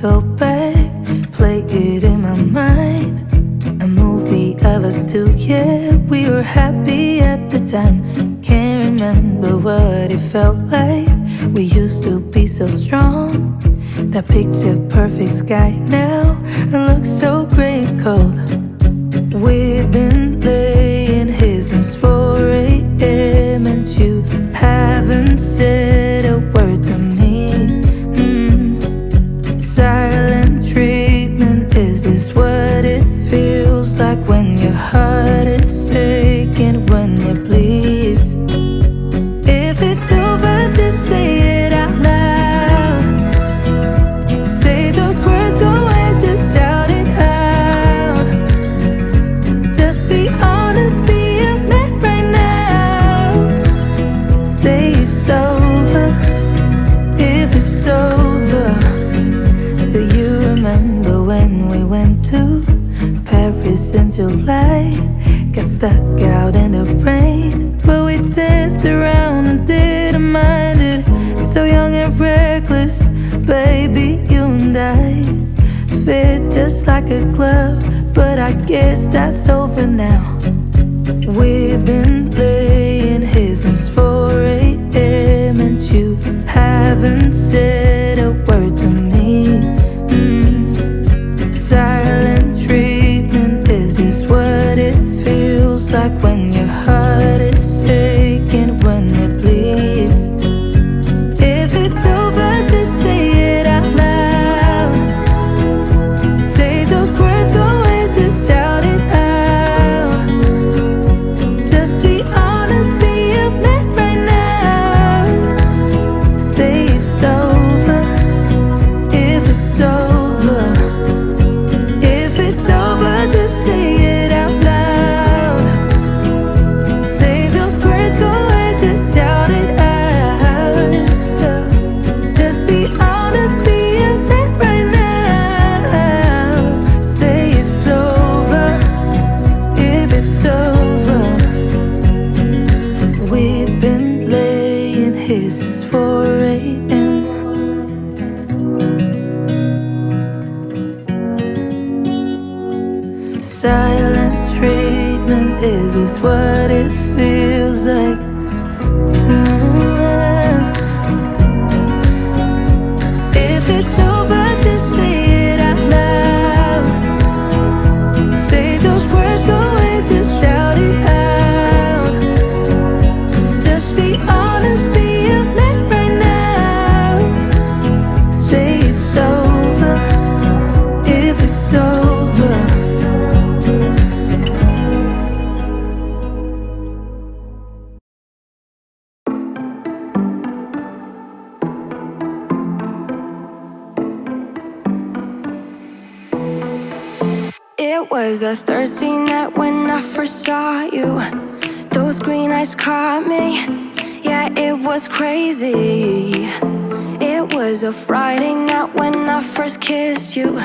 go back, play it in my mind. A movie of us two, yeah, we were happy at the time. Can't remember what it felt like. We used to be so strong. That picture perfect sky now, it looks so gray cold. We've been laying here since 4 a.m. and you haven't said a word to me. Silent treatment, is this what it feels like when your heart is aching, when it bleeds? If it's over, just say it out loud. Say those words, go ahead, just shout it out. Just be honest, be a man right now. Say it's over, if it's over. Do you remember when we went to Paris in July? Got stuck out in the rain, but we danced around and didn't mind it. So young and reckless, baby, you and I fit just like a glove, but I guess that's over now. We've been laying here since 4 a.m. and you haven't said a word to me. Silent treatment, is this what it feels like when your heart is aching, when it bleeds? If it's over, just say it out loud. Say those words, go ahead, just shout it out. Just be honest, be a man right now. Say it's over, if it's over. If it's over, just say it out loud. Say those words, go ahead, just shout it out. Just be honest, be a man right now. Say it's over, if it's over. We've been laying here since 4 a.m. Silent treatment, is this what it feels like? If it's over, just say it out loud. Say those words, go ahead, just shout it out. Just be honest, be a man right now. Say it's over, if it's over. It was a Thursday night when I first saw you. Those green eyes caught me. Yeah, it was crazy. It was a Friday night when I first kissed you.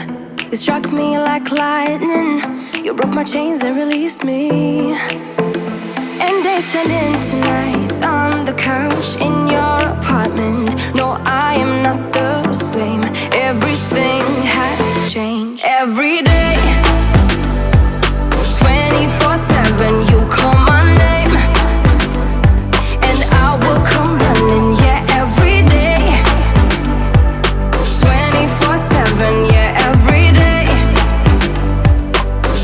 You struck me like lightning. You broke my chains and released me. And days turned into nights on the couch in your apartment. No, I am not the same. Everything has changed. Every day, 24/7, you call my name, and I will come running. Yeah, every day, 24/7. Yeah, every day,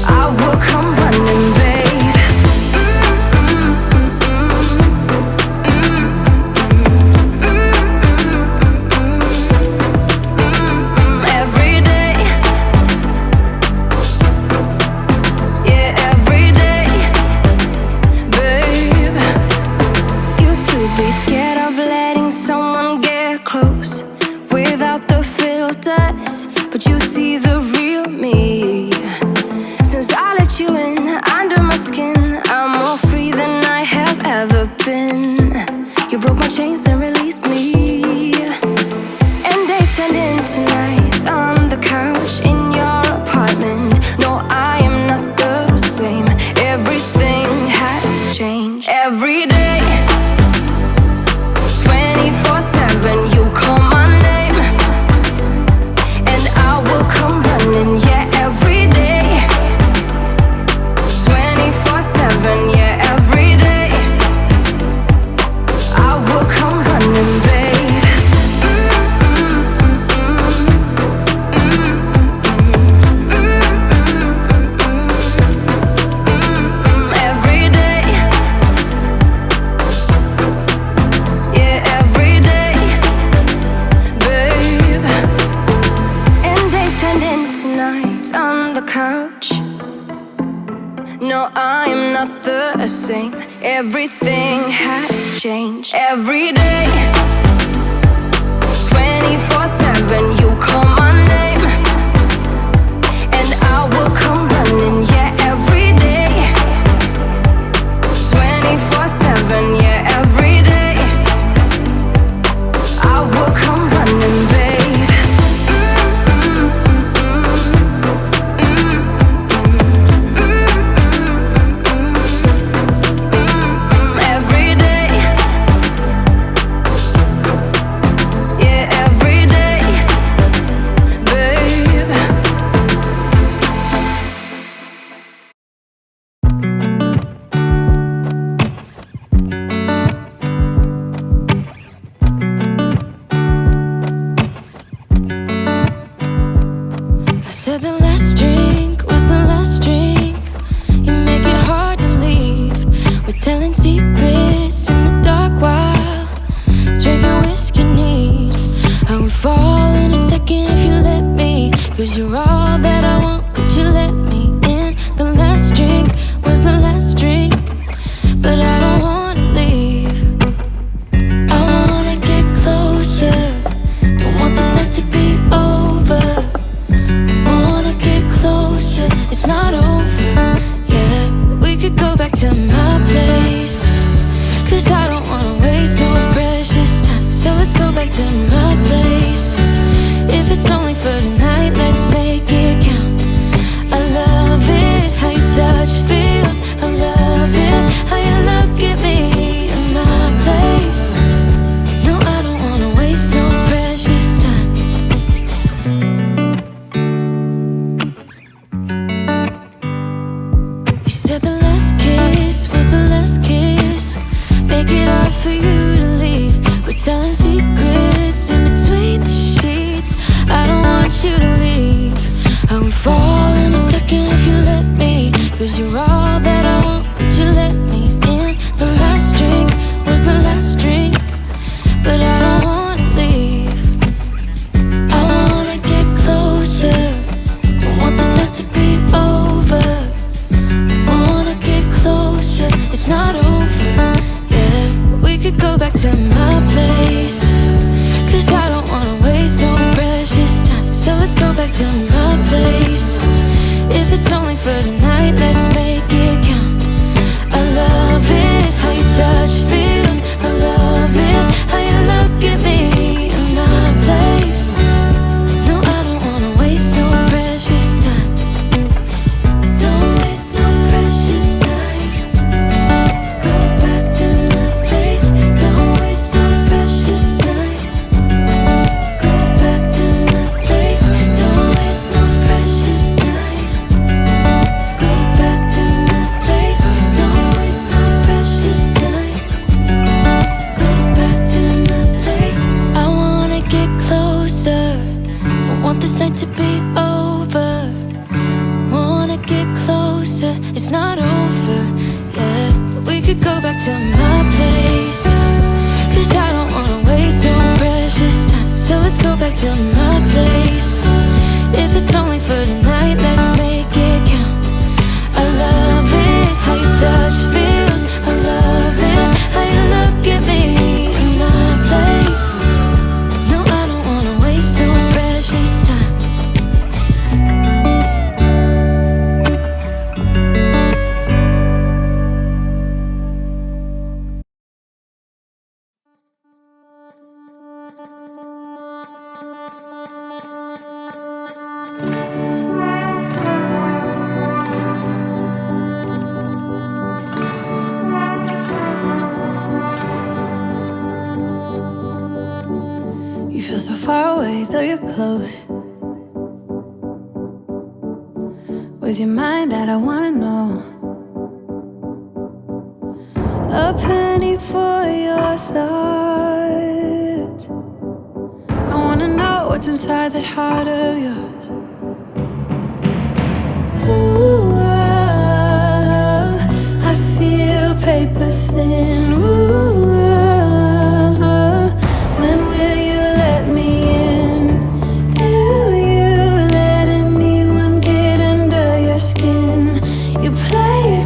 I will come running, babe. No, I am not the same. Everything has changed. Every day, 24/7, you call my name, and I will come running. Yeah, every day, 24/7. Yeah, every day, I will come running, babe. Every day, yeah, every day, babe. I said the last drink was the last drink. You make it hard to leave. We're telling secrets in the dark while drinking whiskey neat. I would fall in a second if you let me, 'cause you're all that I want, could you let me in? The last drink was the last drink, but I don't wanna leave. I wanna get closer, don't want this night to be over. Wanna get closer, it's not over. Yeah, we could go back to my place, 'cause I don't wanna waste no precious time. So let's go back to my place. If it's only for tonight, let's make it count. I love it, how your touch feels. I love it, how you look at me in my place. No, I don't wanna waste no precious time. You said the last kiss was the last kiss. Make it hard for you to leave. We're telling secrets in between the sheets. I don't want you to leave. I would fall in a second if you let me, 'cause you're all that I want, could you let me in? The last drink was the last drink, but I don't wanna leave. I wanna get closer, don't want this night to be over. Wanna get closer, it's not over. Yeah, we could go back to my place, 'cause I don't wanna waste no precious time. So let's go back to my place. If it's only for tonight, let's make it count. I love it, how your touch feels. I love it, how you look at me in my place. No, I don't wanna waste no precious time. Don't waste no precious time. Go back to my place. Don't waste no precious time. Go back to my place. Don't waste no precious time. Go back to my place. Don't waste no precious time. Go back to my place. I wanna get closer, don't want this night to be over. Wanna get closer, it's not over. Yeah, we could go back to my place, 'cause I don't wanna waste no precious time. So let's go back to my place. If it's only for tonight, let's make it count. I love it, how your touch feels. I love it, how you look at me in my place. No, I don't wanna waste no precious time. You feel so far away, though you're close. Where's your mind at? I wanna know. A penny for your thoughts. I wanna know what's inside that heart of yours. Ooh, I feel paper thin. Ooh, when will you let me in? Do you let anyone get under your skin? You play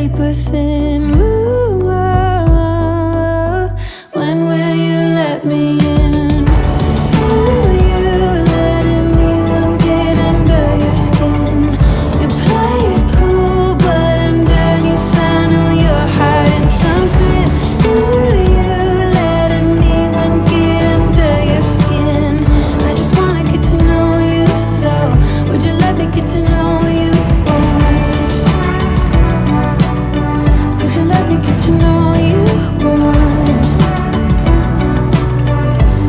paper thin. Ooh, oh, oh. When will you let me in? Do you let anyone get under your skin? You play it cool, but underneath I know you're hiding something. Do you let anyone get under your skin? I just wanna get to know you, so would you let me get to know you, boy? Would you let me get to know you, boy?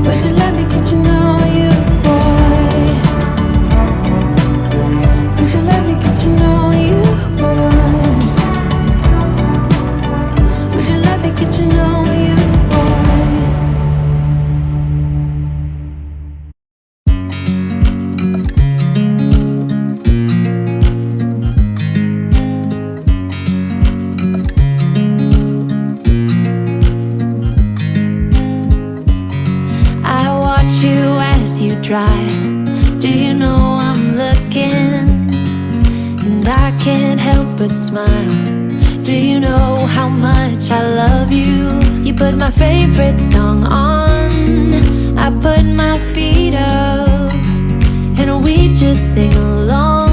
Would you let me get to know you, boy? Would you let me get to know you, boy? Would you let me get to know you, boy? I watch you as you drive. Do you know I'm looking? And I can't help but smile. Do you know how much I love you? You put my favorite song on, I put my feet up, and we just sing along.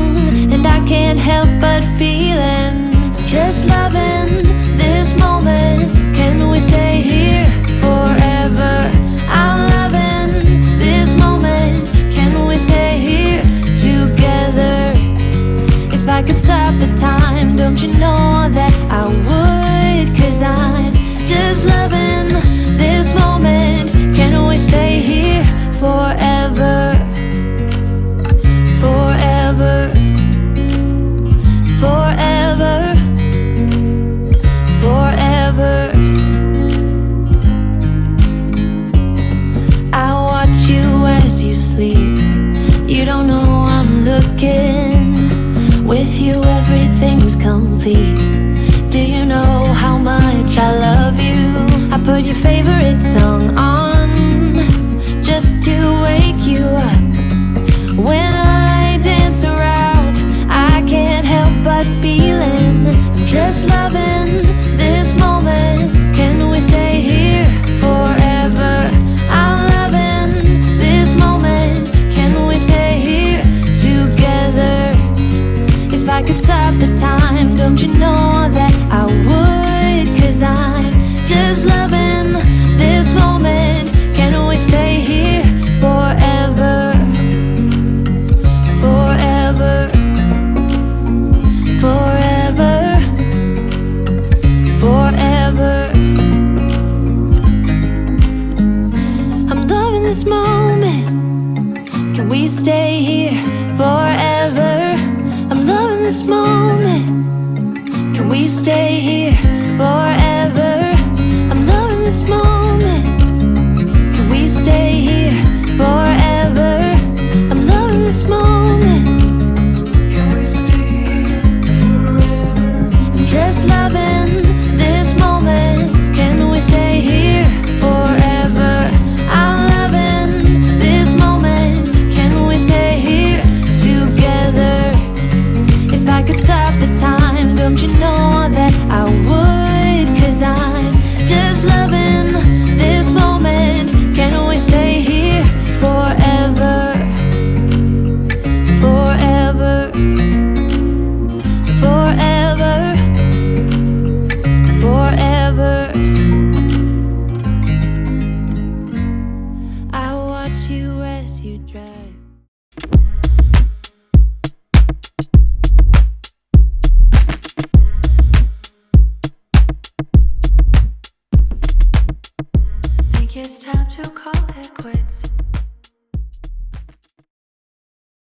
And I can't help but feeling, just loving this moment. Can we stay here forever? I'm loving this moment. Can we stay here together? If I could stop the time, don't you know that I would? 'Cause I'm just loving this moment. Can we stay here forever? Forever. Forever. Forever. I watch you as you sleep. You don't know I'm looking. With you everything's complete. Do you know how much I love you? I put your favorite song on just to wake you up. When I dance around, I can't help but feeling, just loving this moment. Can we stay here forever? I'm loving this moment. Can we stay here together? If I could stop the time, don't you know that I would? 'Cause I'm just loving this moment. Can we stay here forever? Forever. Forever. Forever. I'm loving this moment. Can we stay here forever? I'm loving this moment. Can we stay here forever? I'm loving this moment. Can we stay here